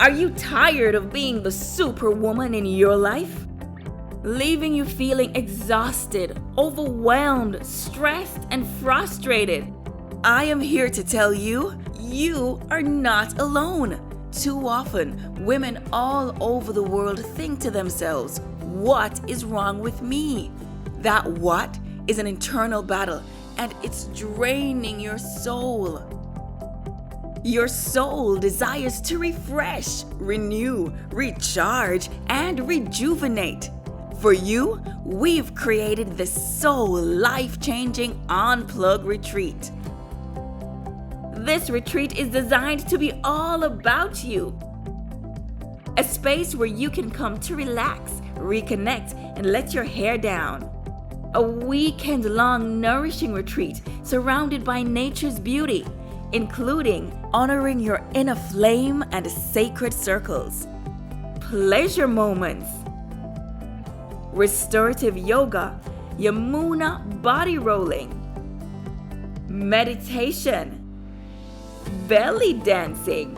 Are you tired of being the superwoman in your life? Leaving you feeling exhausted, overwhelmed, stressed, and frustrated? I am here to tell you, you are not alone. Too often, women all over the world think to themselves, what is wrong with me? That what is an internal battle, and it's draining your soul. Your soul desires to refresh, renew, recharge, and rejuvenate. For you, we've created the soul life-changing Unplug Retreat. This retreat is designed to be all about you. A space where you can come to relax, reconnect, and let your hair down. A weekend-long nourishing retreat surrounded by nature's beauty, including honoring your inner flame and sacred circles, pleasure moments, restorative yoga, Yamuna body rolling, meditation, belly dancing,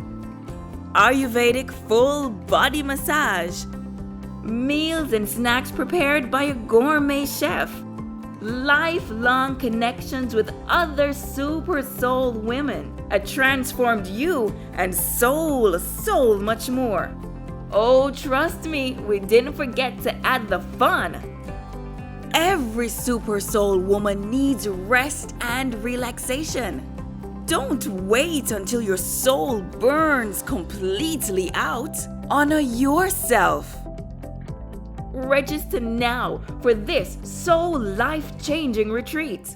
Ayurvedic full body massage, meals and snacks prepared by a gourmet chef, lifelong connections with other super soul women, a transformed you, and so much more. Oh, trust me, we didn't forget to add the fun. Every super soul woman needs rest and relaxation. Don't wait until your soul burns completely out. Honor yourself. Register now for this soul life-changing retreat.